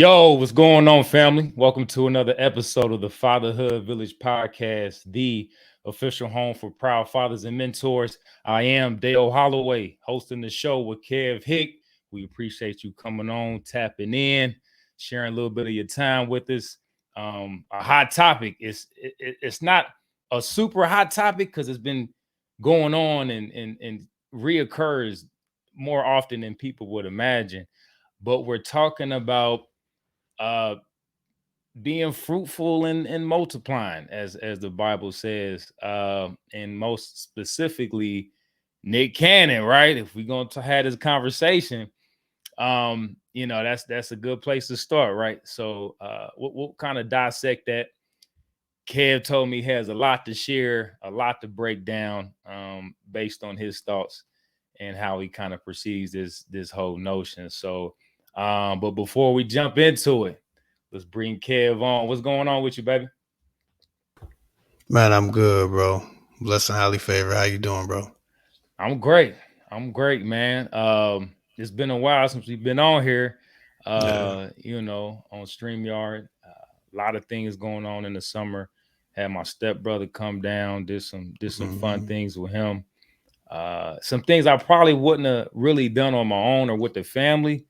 Yo, what's going on, family? Welcome to another episode of the Fatherhood Village podcast, the official home for proud fathers and mentors. I am Dale Holloway, hosting the show with Kev Hick. We appreciate you coming on, tapping in, sharing a little bit of your time with us. A hot topic. It's not a super hot topic because it's been going on and reoccurs more often than people would imagine. But we're talking about uh being fruitful and multiplying as the Bible says, and most specifically Nick Cannon, right? If we're going to have this conversation, that's a good place to start, right? So we'll kind of dissect that. Kev told me he has a lot to share, a lot to break down, based on his thoughts and how he kind of perceives this whole notion. So but before we jump into it, let's bring Kev on. What's going on with you, baby? Man, I'm good, bro. Blessed and highly favored. How you doing, bro? I'm great. I'm great, man. It's been a while since we've been on here, Yeah, on StreamYard. A lot of things going on in the summer. Had my stepbrother come down, did some fun hmm things with him. Some things I probably wouldn't have really done on my own or with the family,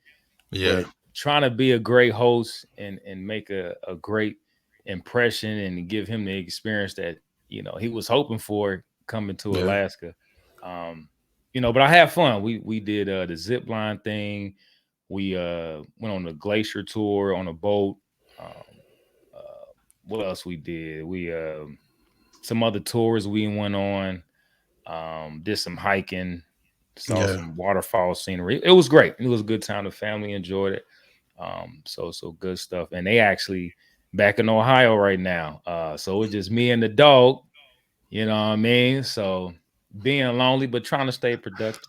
yeah, but trying to be a great host and make a great impression and give him the experience that he was hoping for coming to yeah, Alaska. But I had fun. We did the zip line thing. We went on the glacier tour on a boat. Um, what else we did? We some other tours we went on. Did some hiking, saw yeah. some waterfall scenery. It was great. It was a good time. The family enjoyed it. So good stuff. And they actually back in Ohio right now. So it's just me and the dog, you know what I mean? So being lonely, but trying to stay productive.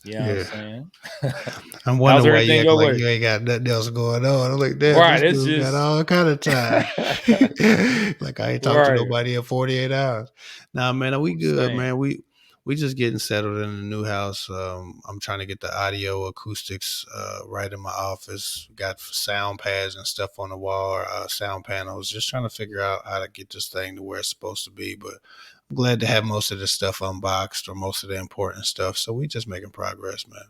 You know what I'm Yeah. saying? I'm How's wondering why you everything act your like way? you ain't got nothing else going on. I'm like, damn, Right. this It's dude got just all kind of time. Like I ain't talked to right. nobody in 48 hours. Nah, man, we good, Same. man. We just getting settled in the new house. I'm trying to get the audio acoustics right in my office. Got sound pads and stuff on the wall, or, sound panels. Just trying to figure out how to get this thing to where it's supposed to be. But I'm glad to have most of the stuff unboxed or most of the important stuff. So we just making progress, man.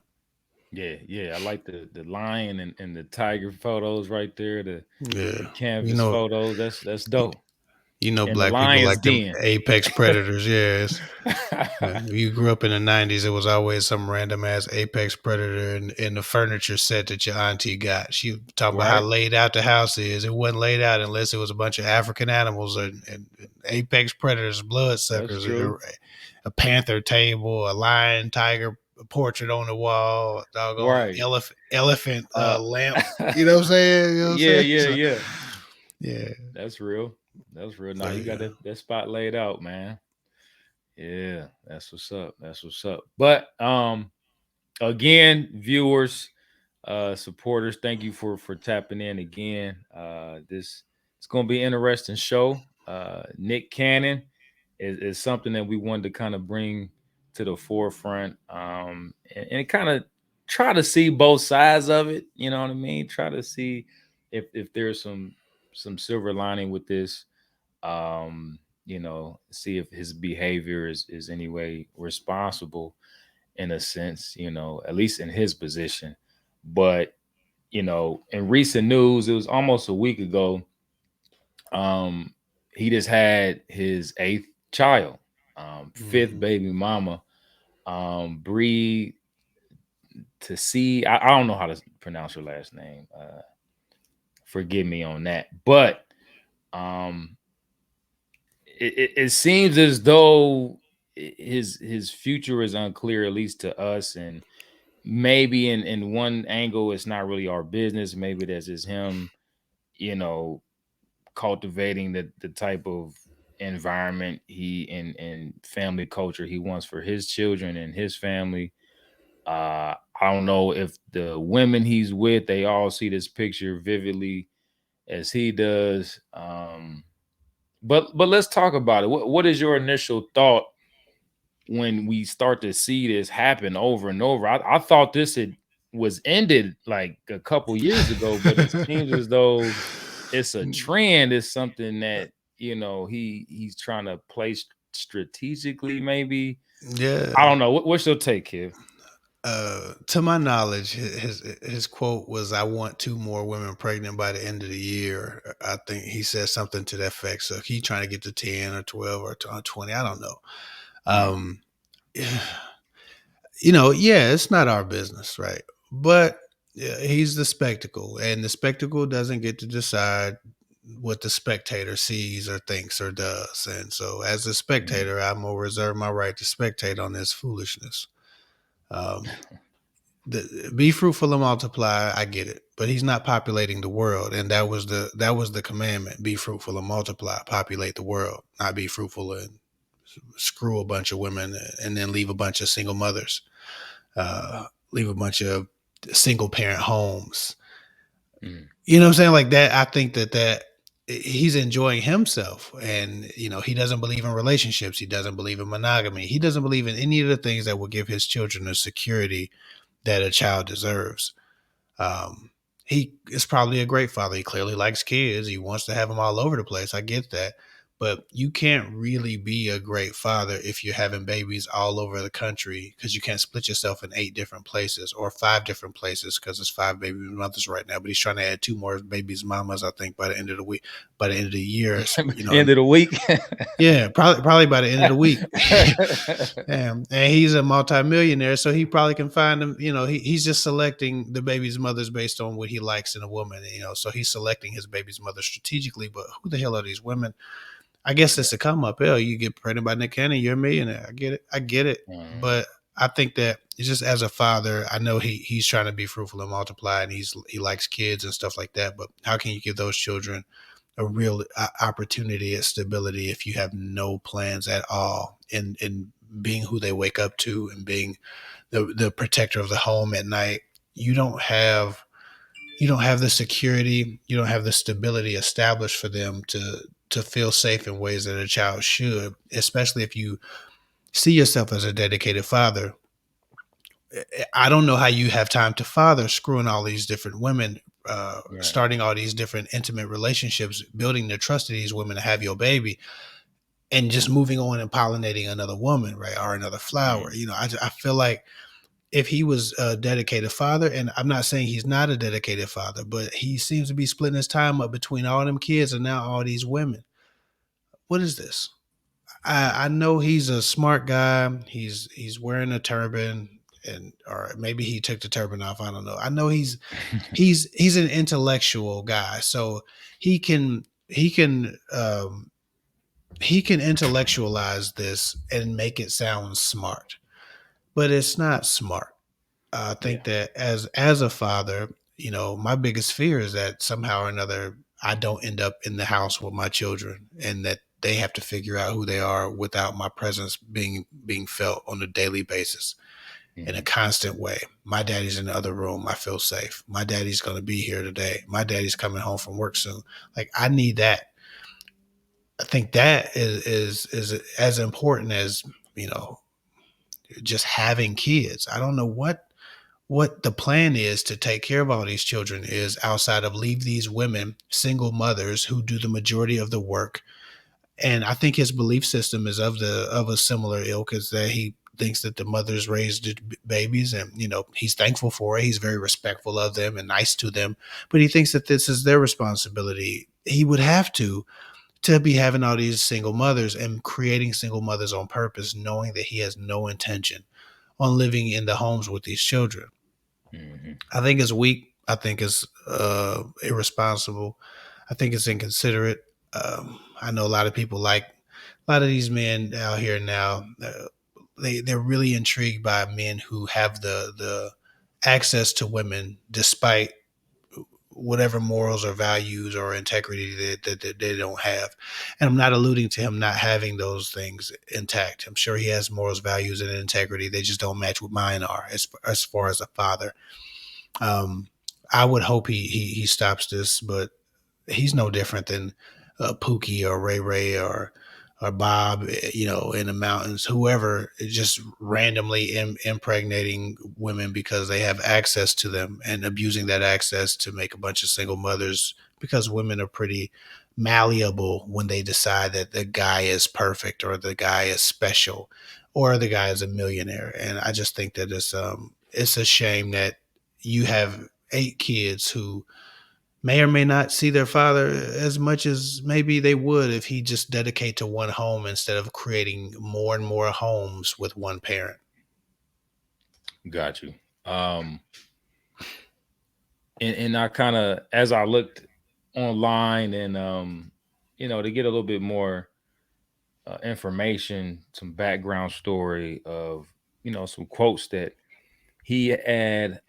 Yeah. I like the lion and the tiger photos right there, the Yeah, you canvas know, photos. That's dope. you know, And the black people lion's like them den. apex predators. Yes, you grew up in the '90s. It was always some random ass apex predator in the furniture set that your auntie got. She talking about how Right? laid out the house is. It wasn't laid out unless it was a bunch of African animals and apex predators, That's bloodsuckers, true. a panther table, a lion, tiger. A portrait on the wall, a doggone Right. elephant Uh lamp. You know what I'm saying? You know what I'm yeah, saying? yeah, So, yeah. yeah, That's real. That's real. Now so you got yeah. that spot laid out, man. Yeah, that's what's up. That's what's up. But again, viewers, supporters, thank you for tapping in again. This it's gonna be an interesting show. Nick Cannon is something that we wanted to kind of bring to the forefront, and kind of try to see both sides of it. You know what I mean? Try to see if there's some silver lining with this. See if his behavior is any way responsible in a sense, at least in his position. But in recent news, it was almost a week ago. Um, he just had his eighth child, fifth Mhm. baby mama, Bree to see. I don't know how to pronounce her last name. Forgive me on that, but um, it seems as though his future is unclear, at least to us, and maybe in one angle, it's not really our business. Maybe that's just him, you know, cultivating the type of environment he and family culture he wants for his children and his family. I don't know if the women he's with, they all see this picture vividly as he does. But let's talk about it. What is your initial thought when we start to see this happen over and over? I thought this had was ended like a couple years ago, but it seems as though it's a trend. It's something that he's trying to place strategically. Maybe Yeah. I don't know. What's your take here? To my knowledge, his quote was, "I want 2 more women pregnant by the end of the year." I think he said something to that effect. So he trying to get to 10 or 12 or 20. I don't know. Mm, Um, yeah, it's not our business, right? But yeah, he's the spectacle, and the spectacle doesn't get to decide what the spectator sees or thinks or does. And so, as a mm, spectator, I'm gonna reserve my right to spectate on this foolishness. Um, be fruitful and multiply. I get it, but he's not populating the world, and that was the commandment: be fruitful and multiply, populate the world, not be fruitful and screw a bunch of women and then leave a bunch of single mothers, leave a bunch of single parent homes. mm, You know what I'm saying? Like that. I think that he's enjoying himself, and he doesn't believe in relationships. He doesn't believe in monogamy. He doesn't believe in any of the things that will give his children the security that a child deserves. Um, he is probably a great father. He clearly likes kids. He wants to have them all over the place. I get that. But you can't really be a great father if you're having babies all over the country, because you can't split yourself in 8 different places or 5 different places, because it's 5 baby mothers right now. But he's trying to add 2 more babies mamas, I think, by the end of the week, by the end of the year. End of the week. Yeah, probably by the end of the week. And he's a multimillionaire, so he probably can find them. He's just selecting the baby's mothers based on what he likes in a woman. So he's selecting his baby's mother strategically. But who the hell are these women? I guess it's a come up. Hell, you get pregnant by Nick Cannon, you're a millionaire. I get it. I get it. Mhm. But I think that it's just, as a father, I know he's trying to be fruitful and multiply, and he likes kids and stuff like that. But how can you give those children a real opportunity at stability if you have no plans at all in being who they wake up to and being the protector of the home at night? You don't have the security, you don't have the stability established for them to feel safe in ways that a child should, especially if you see yourself as a dedicated father. I don't know how you have time to father, screwing all these different women, Right. starting all these different intimate relationships, building the trust of these women to have your baby, and just moving on and pollinating another woman, right, or another flower. Mm. I feel like if he was a dedicated father, and I'm not saying he's not a dedicated father, but he seems to be splitting his time up between all them kids and now all these women. What is this? I know he's a smart guy. He's wearing a turban, or maybe he took the turban off. I don't know. I know he's an intellectual guy, so he can he can he can intellectualize this and make it sound smart, but it's not smart. I think Yeah. that as a father, my biggest fear is that somehow or another I don't end up in the house with my children, and that they have to figure out who they are without my presence being felt on a daily basis in a Mhm. constant way. My daddy's in the other room. I feel safe. My daddy's going to be here today. My daddy's coming home from work soon. Like, I need that. I think that is as important as, you know, just having kids. I don't know what the plan is to take care of all these children is, outside of leave these women single mothers who do the majority of the work. And I think his belief system is of a similar ilk, is that he thinks that the mothers raised the babies, and he's thankful for it. He's very respectful of them and nice to them, but he thinks that this is their responsibility. He would have to be having all these single mothers and creating single mothers on purpose, knowing that he has no intention on living in the homes with these children. Mhm. I think it's weak. I think it's irresponsible. I think it's inconsiderate. I know a lot of people, like a lot of these men out here now. They're really intrigued by men who have the access to women despite whatever morals or values or integrity that they don't have. And I'm not alluding to him not having those things intact. I'm sure he has morals, values, and integrity. They just don't match what mine are as far as a father. um, I would hope he stops this, but he's no different than Pookie or Ray Ray or or Bob, in the mountains, whoever, just randomly impregnating women because they have access to them and abusing that access to make a bunch of single mothers, because women are pretty malleable when they decide that the guy is perfect or the guy is special or the guy is a millionaire. And I just think that it's a shame that you have 8 kids who may or may not see their father as much as maybe they would if he just dedicate to one home instead of creating more and more homes with one parent. Got you. Um, and I kind of, as I looked online and to get a little bit more information, some background story of some quotes that he had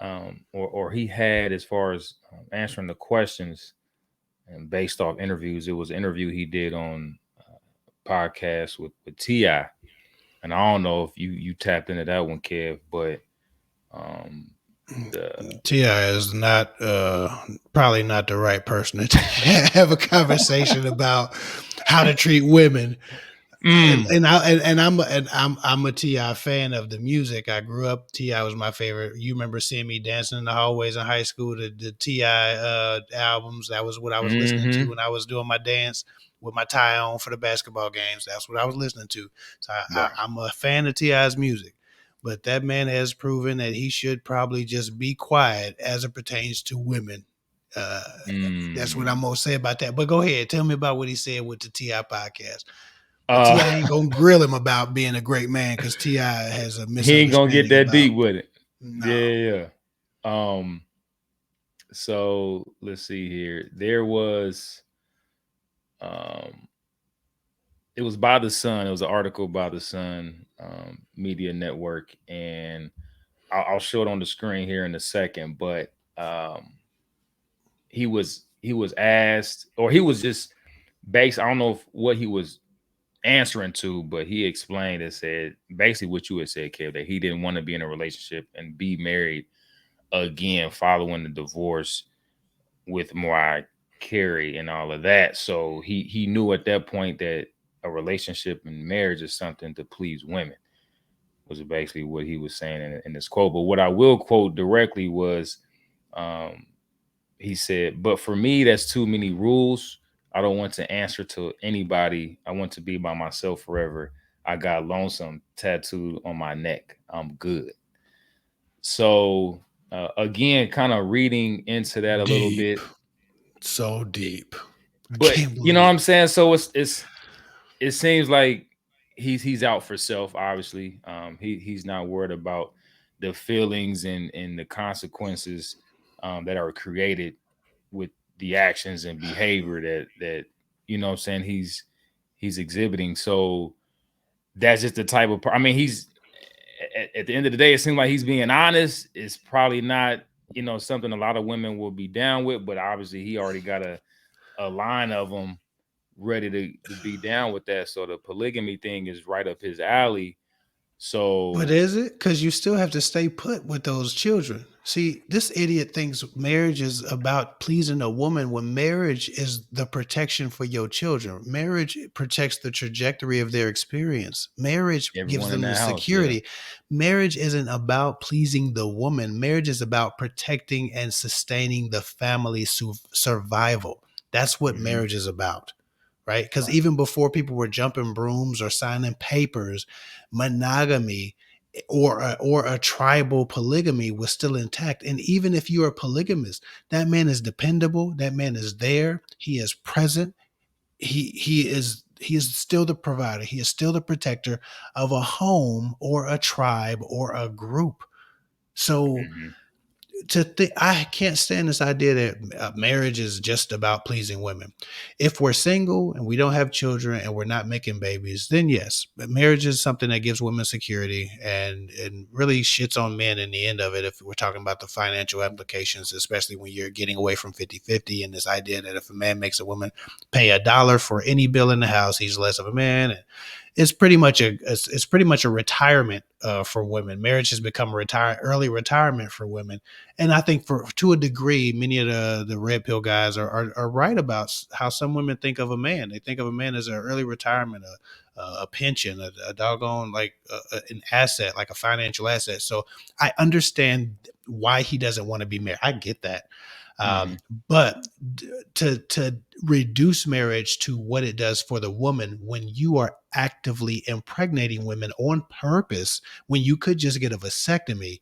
or he had as far as answering the questions and based off interviews. It was an interview he did on podcast with Ti, and I don't know if you tapped into that one, Kev, but um the Ti is not probably not the right person to have a conversation about how to treat women. I'm a Ti fan of the music. I grew up. Ti was my favorite. You remember seeing me dancing in the hallways in high school to the Ti albums. That was what I was listening to when I was doing my dance with my tie on for the basketball games. That's what I was listening to. So right. I'm a fan of Ti's music. But that man has proven that he should probably just be quiet as it pertains to women. Uh, that's what I'm gonna say about that. But go ahead, tell me about what he said with the Ti podcast. But Ti ain't gonna grill him about being a great man because Ti has a He ain't gonna get misunderstanding that about deep with it. no. Yeah. So let's see here. There was it was by the Sun. It was an article by the Sun Media Network, and I'll show it on the screen here in a second. But he was asked, or he was just based. I don't know what he was answering to, but he explained and said basically what you had said, Kev, that he didn't want to be in a relationship and be married again following the divorce with Mariah Carey and all of that. So he knew at that point that a relationship and marriage is something to please women, was basically what he was saying in this quote. But what I will quote directly was he said, "But for me, that's too many rules. I don't want to answer to anybody. I want to be by myself forever. I got lonesome tattooed on my neck. I'm good." So again, kind of reading into that a little Deep. bit, So deep. I but can't you know what believe I'm saying. So it seems like he's out for self. Obviously, he's not worried about the feelings and the consequences that are created with the actions and behavior that what I'm saying he's exhibiting. So that's just the type of I mean, he's at the end of the day, it seems like he's being honest. It's probably not something a lot of women will be down with, but obviously he already got a line of them ready to be down with that. So the polygamy thing is right up his alley. But So is it? Because you still have to stay put with those children. See, this idiot thinks marriage is about pleasing a woman when marriage is the protection for your children. Marriage protects the trajectory of their experience. Marriage gives everyone in them the that house, yeah. security. Marriage isn't about pleasing the woman. Marriage is about protecting and sustaining the family survival. That's what Mm-hmm. marriage is about. Right? Because Right. even before people were jumping brooms or signing papers, monogamy or a tribal polygamy was still intact. And even if you're a polygamist, that man is dependable. That man is there. He is present. He is still the provider. He is still the protector of a home or a tribe or a group. So Mm-hmm. I can't stand this idea that marriage is just about pleasing women. If we're single and we don't have children and we're not making babies, then yes, but marriage is something that gives women security and really shits on men in the end of it. If we're talking about the financial implications, especially when you're getting away from 50-50 and this idea that if a man makes a woman pay $1 for any bill in the house, he's less of a man. And it's pretty much a retirement for women. Marriage has become early retirement for women, and I think for to a degree, many of the red pill guys are right about how some women think of a man. They think of a man as an early retirement, a pension, a doggone like an asset, like a financial asset. So I understand why he doesn't want to be married. I get that. Mm-hmm. But to reduce marriage to what it does for the woman when you are actively impregnating women on purpose, when you could just get a vasectomy,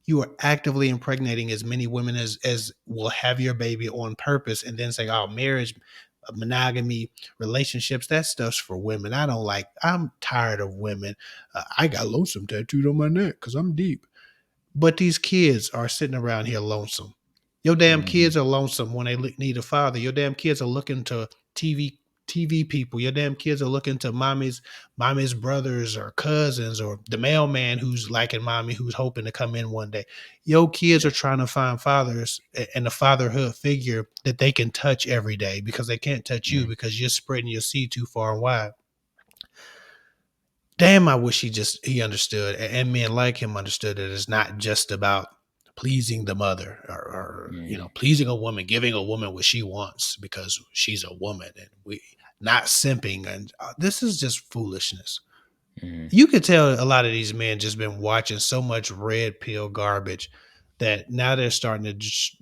you are actively impregnating as many women as will have your baby on purpose, and then say, oh, marriage, monogamy, relationships, that stuff's for women. I'm tired of women. I got lonesome tattooed on my neck because I'm deep. But these kids are sitting around here lonesome. Your damn Mm-hmm. kids are lonesome when they need a father. Your damn kids are looking to TV people. Your damn kids are looking to mommy's brothers or cousins or the mailman who's liking mommy, who's hoping to come in one day. Your kids Yeah. are trying to find fathers and a fatherhood figure that they can touch every day, because they can't touch you Mm-hmm. because you're spreading your seed too far and wide. Damn, I wish he understood, and men like him understood that it's not just about pleasing the mother, or Mm-hmm. pleasing a woman, giving a woman what she wants because she's a woman, and we not simping. And this is just foolishness. Mm-hmm. You could tell a lot of these men just been watching so much red pill garbage that now they're starting to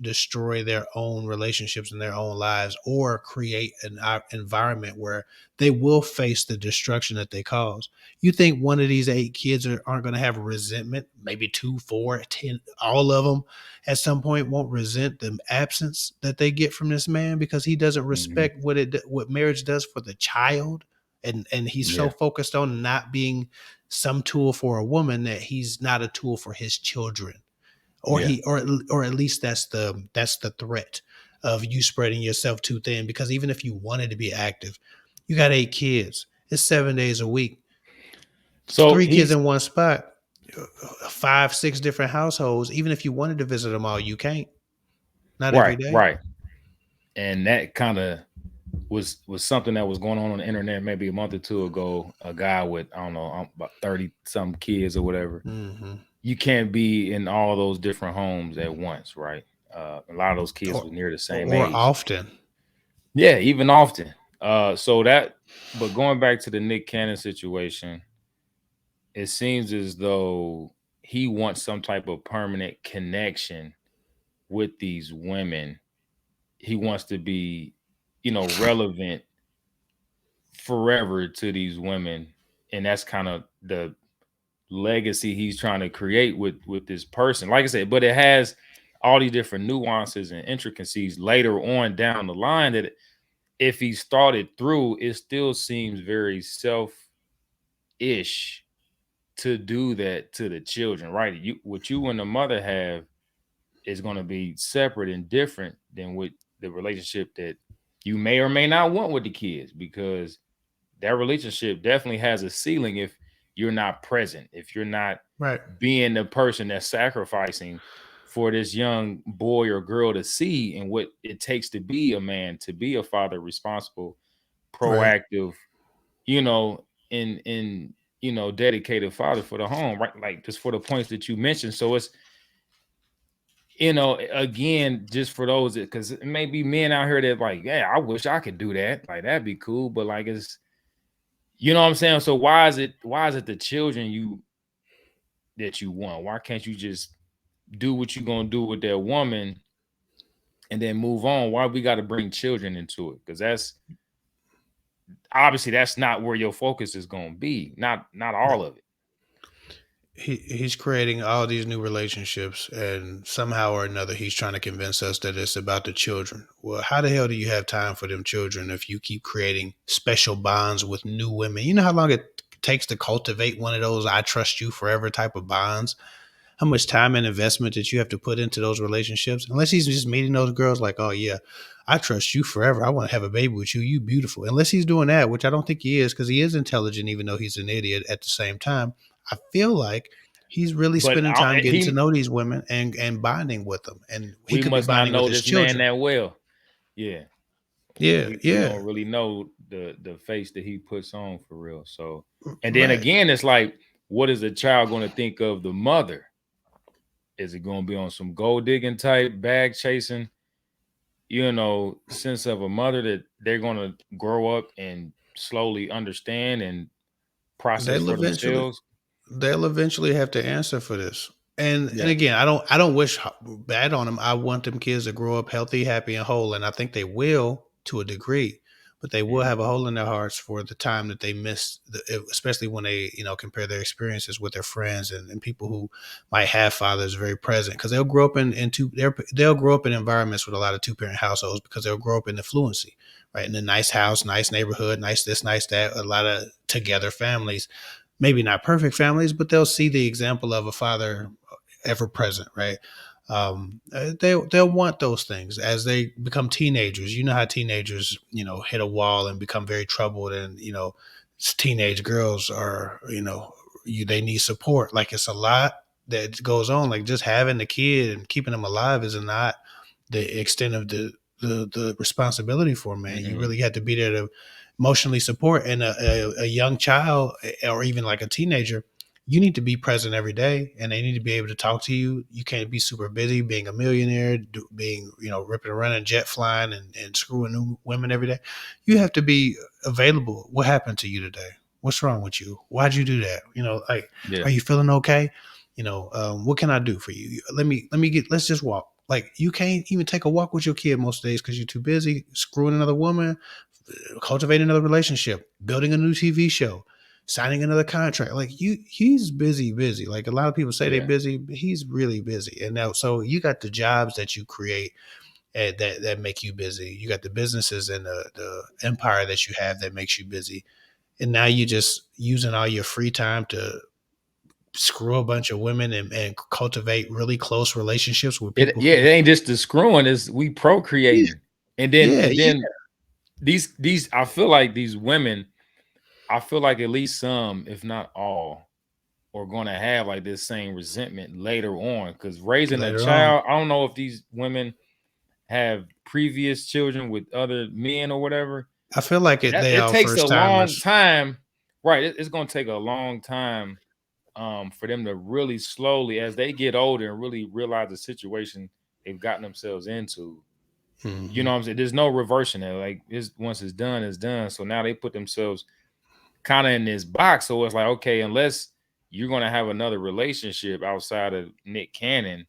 destroy their own relationships and their own lives, or create an environment where they will face the destruction that they cause. You think one of these 8 kids aren't going to have resentment? Maybe 2, 4, 10, all of them at some point won't resent the absence that they get from this man because he doesn't Mm-hmm. respect what marriage does for the child, and he's so Yeah. focused on not being some tool for a woman that he's not a tool for his children, or Yeah. he or at least that's the threat of you spreading yourself too thin. Because even if you wanted to be active, you got 8 kids, it's 7 days a week, So 3 kids he's in one spot, 5, 6 different households. Even if you wanted to visit them all, you can't, not every right, day. right. And that kind of was something that was going on the internet maybe a month or two ago. A guy with, I don't know, about 30 some kids or whatever. Hmm. You can't be in all those different homes at once, right? A lot of those kids or, was near the same or age. often. Yeah, even often. So that, but going back to the Nick Cannon situation, it seems as though he wants some type of permanent connection with these women. He wants to be, relevant forever to these women. And that's kind of the legacy he's trying to create with this person. Like I said, but it has all these different nuances and intricacies later on down the line that if he started through, it still seems very self-ish to do that to the children, right? What you and the mother have is going to be separate and different than with the relationship that you may or may not want with the kids, because that relationship definitely has a ceiling if you're not present, if you're not Right. being the person that's sacrificing for this young boy or girl to see and what it takes to be a man, to be a father, responsible, Right. proactive, in dedicated father for the home, right? Like just for the points that you mentioned. So it's, again, just for those that, because it may be men out here that like, yeah, I wish I could do that. Like that'd be cool. But like it's, what I'm saying? So why is it the children that you want? Why can't you just do what you're gonna do with that woman and then move on? Why we gotta bring children into it? Because that's obviously that's not where your focus is gonna be. Not all of it. He's creating all these new relationships, and somehow or another he's trying to convince us that it's about the children. Well, how the hell do you have time for them children if you keep creating special bonds with new women? You know how long it takes to cultivate one of those I trust you forever type of bonds? How much time and investment that you have to put into those relationships? Unless he's just meeting those girls like, oh yeah, I trust you forever, I want to have a baby with you, you beautiful. Unless he's doing that, which I don't think he is, because he is intelligent even though he's an idiot at the same time. I feel like he's really But spending time getting to he know these women and bonding with them, and he we could be must not bonding with know his this man children. that well. Yeah. Yeah, We yeah. don't really know the face that he puts on for real. So, and then Right. again, it's like, what is a child going to think of the mother? Is it going to be on some gold digging type, bag chasing, sense of a mother that they're going to grow up and slowly understand and process they'll for eventually themselves. they'll eventually have to answer for this. And Yeah. again, I don't wish bad on them. I want them kids to grow up healthy, happy, and whole, and I think they will to a degree. But they will have a Mhm. hole in their hearts for the time that they missed, especially when they compare their experiences with their friends and people who might have fathers very present, because they'll grow up they'll grow up in environments with a lot of 2 parent households, because they'll grow up in affluency, right, in a nice house, nice neighborhood, nice this, nice that, a lot of together families, maybe not perfect families, but they'll see the example of a father ever present, right? They'll want those things as they become teenagers. You know how teenagers, hit a wall and become very troubled, and teenage girls are, they need support. Like, it's a lot that goes on. Like, just having the kid and keeping them alive is not the extent of the responsibility for a man. You Mhm. really have to be there to emotionally support, and a young child, or even like a teenager, you need to be present every day, and they need to be able to talk to you. You can't be super busy being a millionaire, being, ripping around and jet flying and screwing new women every day. You have to be available. What happened to you today? What's wrong with you? Why'd you do that? Like, Yeah. are you feeling okay? What can I do for you? Let's just walk. Like, you can't even take a walk with your kid most days because you're too busy screwing another woman, cultivating another relationship, building a new TV show, signing another contract. Like, he's busy, busy. Like, a lot of people say they're Yeah. busy, but he's really busy. And now, so you got the jobs that you create, that make you busy. You got the businesses and the empire that you have that makes you busy. And now you're just using all your free time to screw a bunch of women and cultivate really close relationships with It people yeah, it who, ain't just the screwing, is we yeah, procreating. And then yeah, and yeah. then these I feel like these women, I feel like at least some, if not all, are gonna have like this same resentment later on. Because raising a Later on, child, I don't know if these women have previous children with other men or whatever. I feel like That they it all takes a first long timers. time, right? It's gonna take a long time for them to really slowly, as they get older, and really realize the situation they've gotten themselves into. You Hmm. know what I'm saying? There's no reversing it. Like, once it's done, it's done. So now they put themselves kind of in this box. So it's like, okay, unless you're gonna have another relationship outside of Nick Cannon,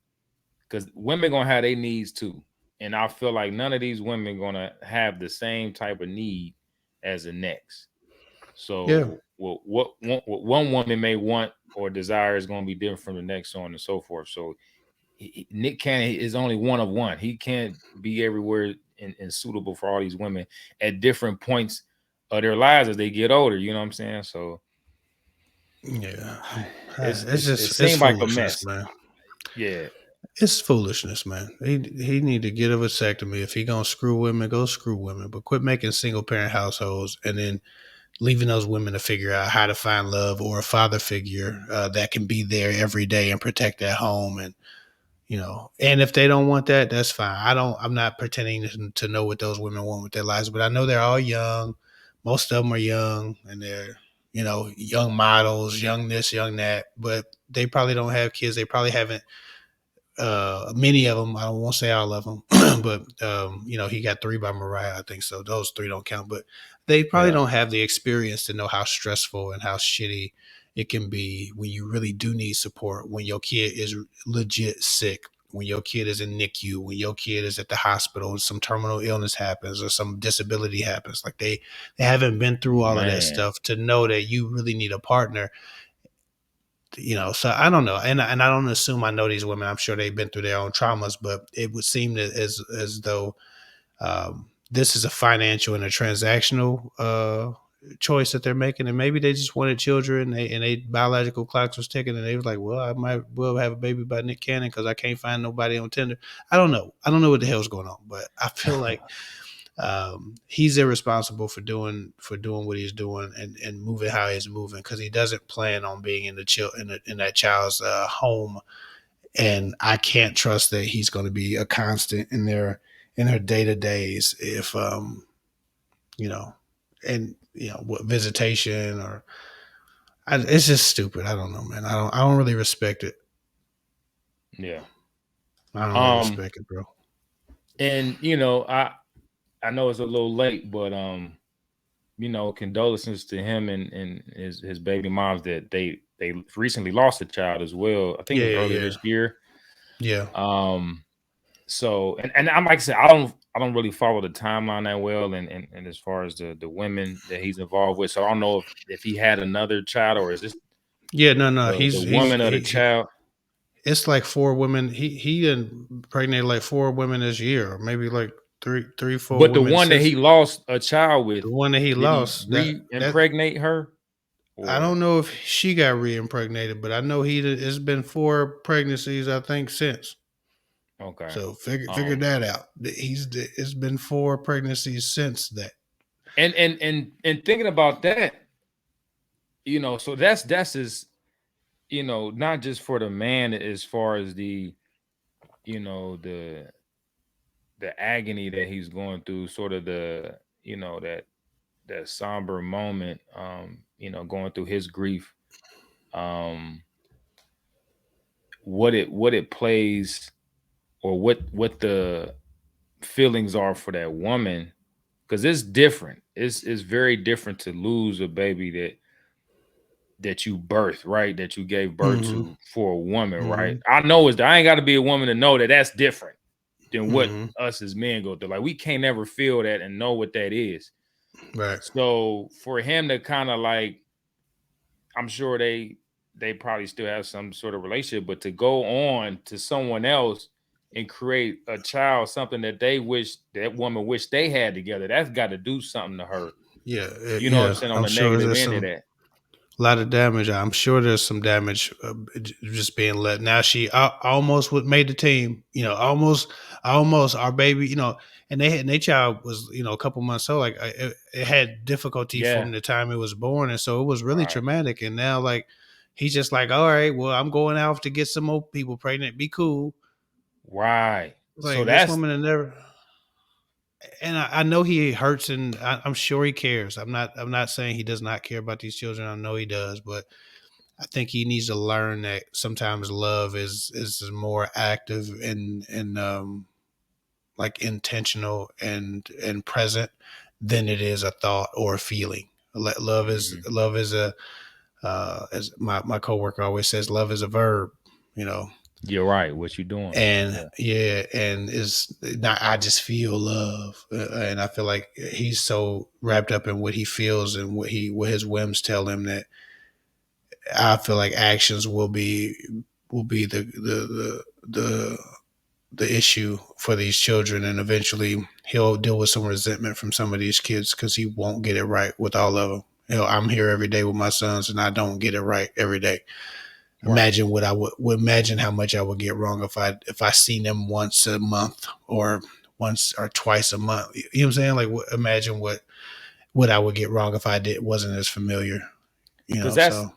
because women gonna have their needs too. And I feel like none of these women gonna have the same type of need as the next. Yeah, So what one woman may want or desire is going to be different from the next, so on and so forth. So Nick Cannon is only one of one. He can't be everywhere and suitable for all these women at different points of their lives as they get older. You know what I'm saying? So yeah. it It's seemed like a foolishness, mess. man. Yeah, It's foolishness, man. He need to get a vasectomy. If he gonna screw women, go screw women. But quit making single parent households and then leaving those women to figure out how to find love or a father figure that can be there every day and protect that home. And and if they don't want that, that's fine. I'm not pretending to know what those women want with their lives, but I know they're all young. Most of them are young, and they're young models, young this, young that. But they probably don't have kids. They probably haven't, many of them. I won't say all of them, but he got three by Mariah, I think so. Those three don't count, but they probably yeah, don't have the experience to know how stressful and how shitty it can be when you really do need support. When your kid is legit sick, when your kid is in NICU, when your kid is at the hospital, and some terminal illness happens or some disability happens. Like, they haven't been through all of that man, stuff to know that you really need a partner. So I don't know, and I don't assume I know these women. I'm sure they've been through their own traumas, but it would seem that as though this is a financial and a transactional choice that they're making, and maybe they just wanted children, and they biological clocks was ticking, and they was like, well, I might well have a baby by Nick Cannon because I can't find nobody on Tinder. I don't know what the hell's going on, but I feel like he's irresponsible for doing what he's doing and moving how he's moving, because he doesn't plan on being in that child's home, and I can't trust that he's going to be a constant in her day to days if you know and what visitation or it's just stupid. I don't know, man. I don't really respect it. yeah. I don't really Um, respect it, bro. and I know it's a little late, but condolences to him and his baby moms that they recently lost a child as well. I think it was Yeah, earlier yeah, this year. yeah, Um, so and I'm like I said, I don't really follow the timeline that well, and as far as the women that he's involved with, so I don't know if he had another child or is this yeah. No, no. the woman of the child. It's like four women. He impregnated like four women this year, or maybe like three, four But the women one that since he lost a child with, the one that he did he lost. That re-impregnate her? I don't Or know if she got re-impregnated, but I know it's been four pregnancies, I think, since. okay. So figure Um that out. It's been four pregnancies since that. and thinking about that, so that's his, not just for the man as far as you know, the agony that he's going through, sort of that somber moment, going through his grief, um, what it plays or what the feelings are for that woman, because it's different. It's very different to lose a baby that you birthed, right? That you gave birth Mm-hmm. to for a woman, right? Mm-hmm. I know I ain't got to be a woman to know that that's different than what Mm-hmm. us as men go through. Like we can't ever feel that and know what that is. Right. So for him to kind of like, I'm sure they probably still have some sort of relationship, but to go on to someone else and create a child, something that they wish that woman wished they had together, that's got to do something to her. Yeah. You know what I'm Yeah. saying, on I'm the sure negative there's end of some that. a lot of damage. I'm sure there's some damage just being let. Now she almost would made the team. Almost our baby. And their child was a couple months old. Like it had difficulty Yeah. from the time it was born, and so it was really Right. traumatic. And now like he's just like, all right, well I'm going out to get some more people pregnant. Be cool. Right. So Like this that's woman had never. And I know he hurts, and I'm sure he cares. I'm not saying he does not care about these children. I know he does, but I think he needs to learn that sometimes love is more active and like intentional and present than it is a thought or a feeling. mhm. Love is a as my coworker always says, love is a verb. You know, You're right. What you doing? and Yeah. yeah, and it's not. I just feel love, and I feel like he's so wrapped up in what he feels and what his whims tell him that I feel like actions will be the issue for these children, and eventually he'll deal with some resentment from some of these kids because he won't get it right with all of them. I'm here every day with my sons, and I don't get it right every day. Right. Imagine what I would imagine how much I would get wrong if I seen them once a month or once or twice a month. You know what I'm saying? Like, imagine what I would get wrong if I did wasn't as familiar. Because that's So.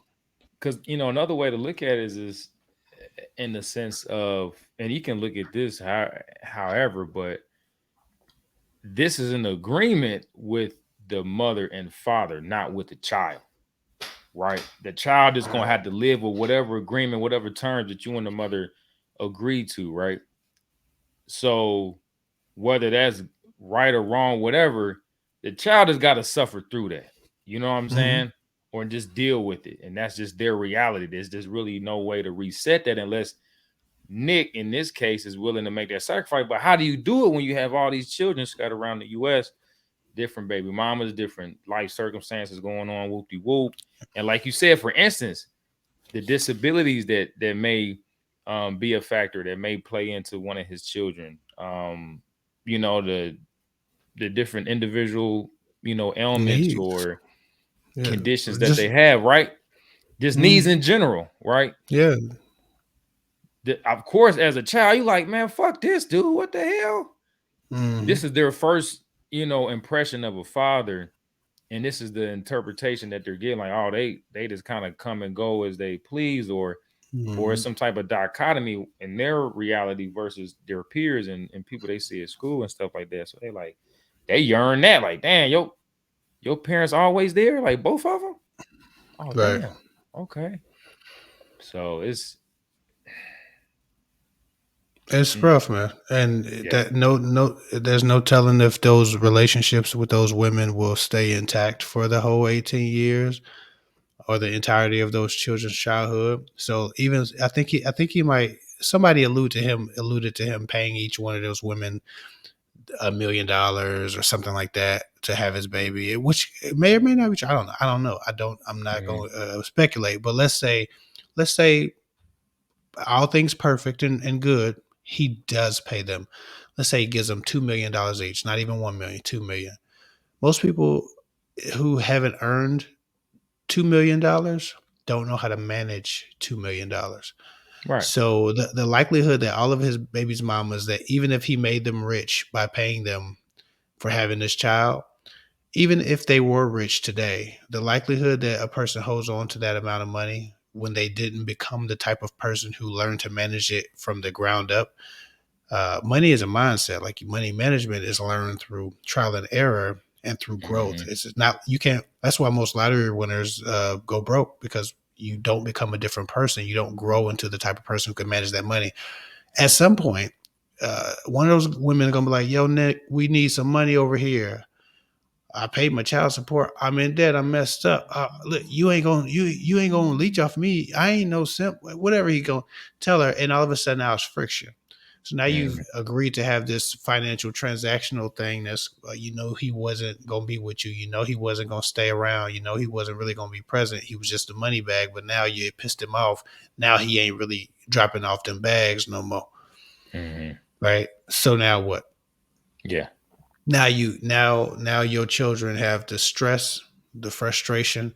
because another way to look at it is in the sense of, and you can look at this however, but this is an agreement with the mother and father, not with the child, right? The child is going to have to live with whatever agreement, whatever terms that you and the mother agreed to, right? So whether that's right or wrong, whatever, the child has got to suffer through that. You know what I'm Hmm. saying? Or just deal with it. And that's just their reality. There's just really no way to reset that unless Nick, in this case, is willing to make that sacrifice. But how do you do it when you have all these children scattered around the US, different baby mamas, different life circumstances going on, whoop de whoop. And like you said, for instance, the disabilities that may be a factor that may play into one of his children. The different individual, ailments Needs. or Yeah. conditions that Just. they have, right? Just needs Mm, in general, right? yeah. Of course, as a child, you like, man, fuck this, dude. What the hell? Hmm. This is their first, impression of a father, and this is the interpretation that they're getting. Like, oh, they just kind of come and go as they please, or Hmm. some type of dichotomy in their reality versus their peers and people they see at school and stuff like that. So they yearn that, like, damn, your parents always there, like both of them. Oh, Right. damn. Okay. So it's It's Mm, rough, man. And yeah. that there's no telling if those relationships with those women will stay intact for the whole 18 years or the entirety of those children's childhood. So even I think he might somebody alluded to him paying each one of those women $1 million or something like that to have his baby, which it may or may not be true. I don't know. I don't know. I'm not Hmm. going to speculate. But let's say all things perfect and good. He does pay them. Let's say he gives them $2 million each, not even 1 million, 2 million. Most people who haven't earned $2 million don't know how to manage $2 million. Right. So the likelihood that all of his baby's mamas, that even if he made them rich by paying them for having this child, even if they were rich today, the likelihood that a person holds on to that amount of money when they didn't become the type of person who learned to manage it from the ground up. Money is a mindset. Like money management is learned through trial and error and through growth. Hmm. It's not, you can't, that's why most lottery winners go broke, because you don't become a different person. You don't grow into the type of person who can manage that money. At some point, one of those women are gonna be like, "Yo, Nick, we need some money over here. I paid my child support. I'm in debt. I'm messed up. Look, you ain't gonna leech off me. I ain't no simp. Whatever he gonna tell her." And all of a sudden, now it's friction. So now you've Hmm. agreed to have this financial transactional thing. That's he wasn't gonna be with you. He wasn't gonna stay around. He wasn't really gonna be present. He was just a money bag. But now you pissed him off. Now he ain't really dropping off them bags no more. Hmm. Right. So now what? Yeah. Now your children have the stress, the frustration,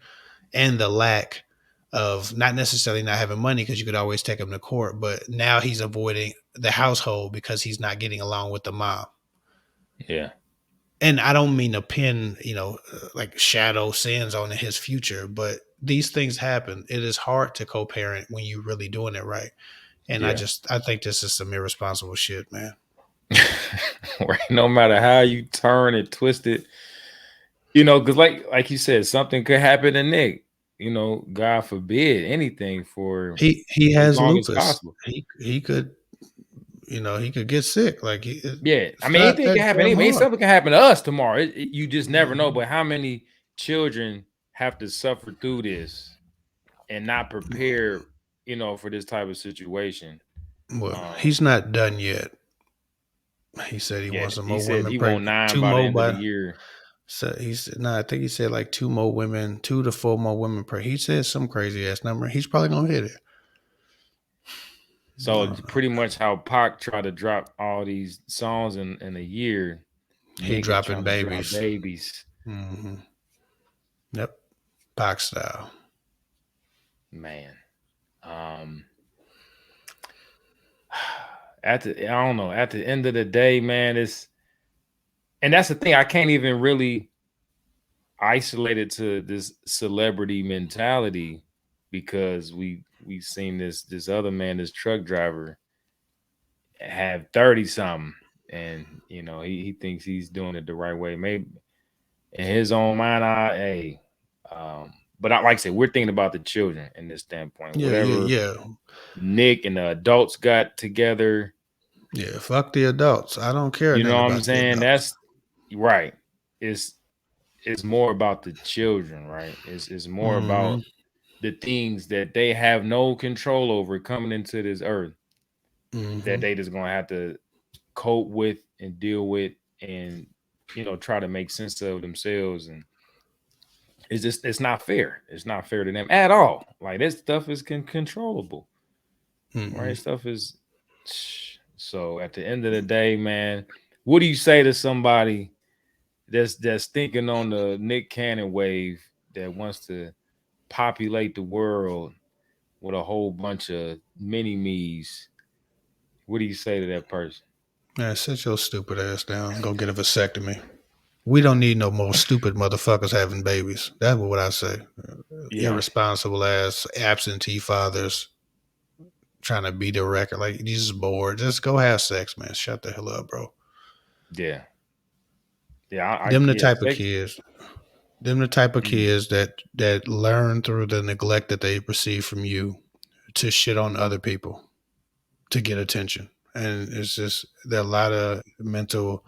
and the lack of not necessarily not having money, because you could always take him to court, but now he's avoiding the household because he's not getting along with the mom. Yeah. And I don't mean to pin, like shadow sins on his future, but these things happen. It is hard to co-parent when you're really doing it right. And Yeah. I think this is some irresponsible shit, man. Right. No matter how you turn and twist it, because like you said, something could happen to Nick. God forbid anything for He as has long as lupus. possible. He could, he could get sick. Like Yeah, I it's mean, not anything that can happen. damn hard. Something can happen to us tomorrow. You just never know. Mhm. But how many children have to suffer through this and not prepare, for this type of situation? Well, Um, he's not done yet. He said he yeah, wants some he more said women he want pregnant. 9 Two by the more end of the by. year. So he said, no, I think he said like two more women, 2 to 4 more women pregnant. He said some crazy ass number. He's probably gonna hit it. I So don't know. pretty much how Pac tried to drop all these songs in a year, He Nick is dropping trying to drop babies. babies. Hmm. Yep, Pac style. Man. Um I don't know. At the end of the day, man, and that's the thing. I can't even really isolate it to this celebrity mentality because we seen this other man, this truck driver, have 30 something, and he thinks he's doing it the right way. Maybe in his own mind, but like I said, we're thinking about the children in this standpoint. Yeah, yeah, Whatever yeah, Nick and the adults got together, yeah. Fuck the adults. I don't care you know nothing what I'm about the saying? adults. That's right. It's more about the children, right? It's more Hmm. about the things that they have no control over coming into this earth that Hmm. they just gonna have to cope with and deal with and try to make sense of themselves. And it's not fair. It's not fair to them at all. Like this stuff is controllable, Hmm. right? Stuff is so at the end of the day, man, what do you say to somebody that's thinking on the Nick Cannon wave that wants to populate the world with a whole bunch of mini me's? What do you say to that person? Man, sit your stupid ass down. Go get a vasectomy. We don't need no more stupid motherfuckers having babies. That's what I say. Yeah, Irresponsible ass absentee fathers trying to beat a record. Like, you just bored. Just go have sex, man. Shut the hell up, bro. yeah, yeah. Them the Yeah, type of kids. Them the type of mm, kids that learn through the neglect that they receive from you to shit on other people to get attention. and it's just there are a lot of mental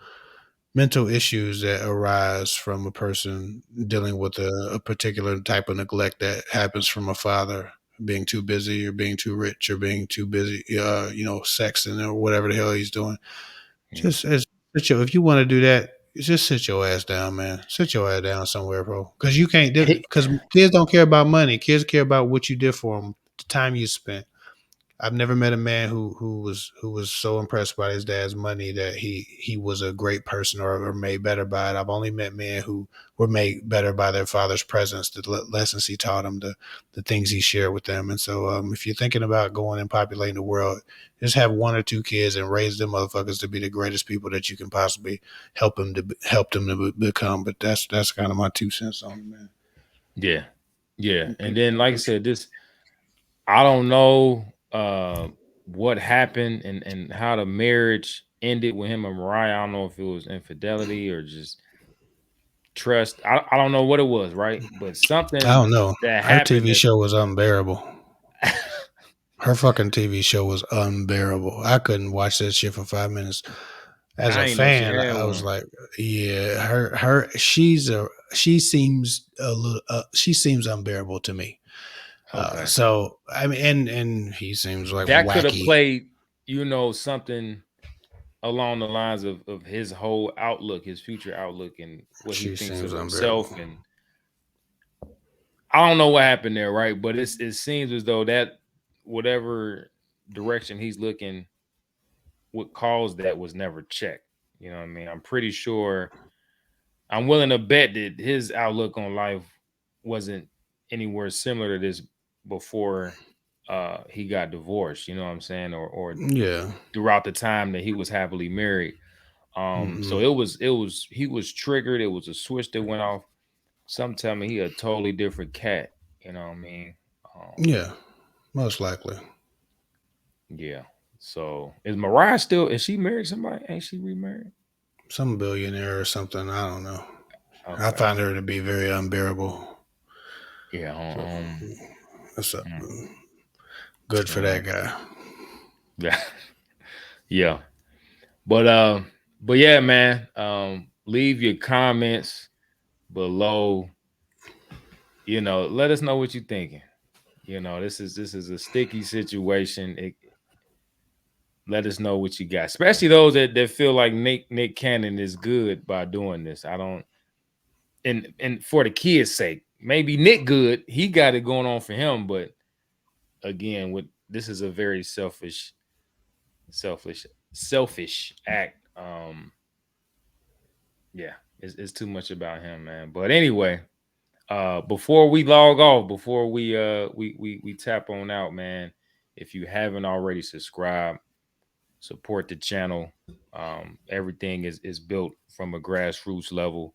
issues that arise from a person dealing with a particular type of neglect that happens from a father being too busy or being too rich or being too busy, sexting or whatever the hell he's doing. Yeah. Just as if you want to do that, just sit your ass down, man. Sit your ass down somewhere, bro. Because you can't. Because kids don't care about money. Kids care about what you did for them, the time you spent. I've never met a man who was so impressed by his dad's money that he was a great person or made better by it. I've only met men who were made better by their father's presence, the lessons he taught them, the things he shared with them. And so, if you're thinking about going and populating the world, just have one or two kids and raise them motherfuckers to be the greatest people that you can possibly help them to become. But that's kind of my 2 cents on it, man. Yeah. Yeah. And then, like I said, this I don't know what happened and how the marriage ended with him and Mariah. I don't know if it was infidelity or just trust. I don't know what it was, right? But I something don't know. that Her happened TV that show was unbearable. Her fucking TV show was unbearable. I couldn't watch that shit for 5 minutes. As I a ain't know she fan, had I was one. like, yeah, she seems unbearable to me. Okay. So I mean, and he seems like That could have wacky. played, something along the lines of his whole outlook, his future outlook, and what he She thinks seems of unbearable. himself. And I don't know what happened there, right? But it seems as though that whatever direction he's looking, what caused that was never checked. You know what I mean? I'm pretty sure I'm willing to bet that his outlook on life wasn't anywhere similar to this before he got divorced, you know what I'm saying? Or Yeah. throughout the time that he was happily married. So Hmm. it was he was triggered, it was a switch that went off. Some tell me he a totally different cat, you know what I mean? Um, Yeah. Most likely. yeah. So is Mariah still is she married to somebody? Ain't she remarried? Some billionaire or something. I don't know. I Okay. find her to be very unbearable. Yeah. So that's Mm, good for yeah. that guy. Yeah. Yeah. But yeah, man. Leave your comments below. Let us know what you're thinking. This is a sticky situation. Let us know what you got, especially those that feel like Nick Cannon is good by doing this. I don't, and for the kids' sake, maybe Nick good. He got it going on for him, but again, with this is a very selfish, selfish act. Yeah, it's too much about him, man. But anyway, before we log off, before we tap on out, man, if you haven't already subscribed, support the channel. Everything is built from a grassroots level,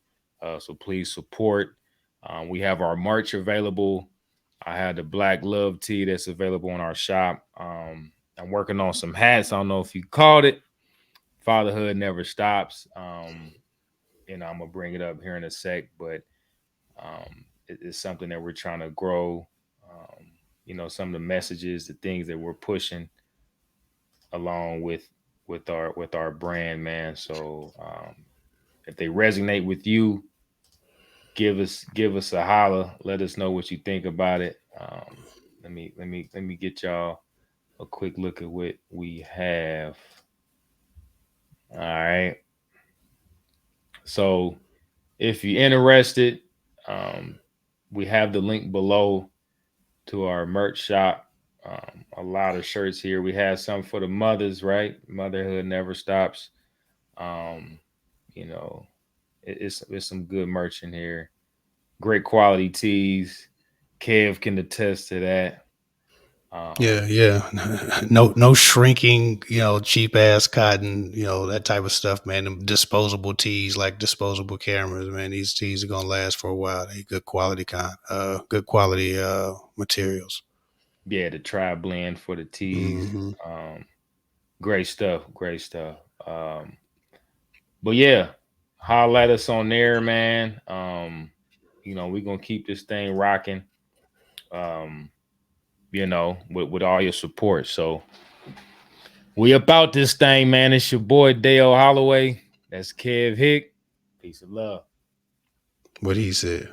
so please support. We have our merch available. I had the Black Love tee that's available in our shop. I'm working on some hats. I don't know if you caught it. Fatherhood never stops. I'm gonna bring it up here in a sec, but it's something that we're trying to grow. Some of the messages, the things that we're pushing along with our brand, man. So if they resonate with you, give us a holler. Let us know what you think about it. Let me get y'all a quick look at what we have. All right. So if you're interested, um, we have the link below to our merch shop. A lot of shirts here. We have some for the mothers, right? Motherhood never stops. Um, you know, it's some good merch in here. Great quality tees. Kev can attest to that. Yeah, Um, yeah. No shrinking, cheap ass cotton, that type of stuff, man. Them disposable tees like disposable cameras, man. These tees are gonna last for a while. They good quality materials. yeah, the tri blend for the tees. Hmm. Um, great stuff. Great stuff. But yeah, holla at us on there, man. We're gonna keep this thing rocking. With all your support. So We about this thing, man. It's your boy Dale Holloway. That's Kev Hick. Peace and love. What he said.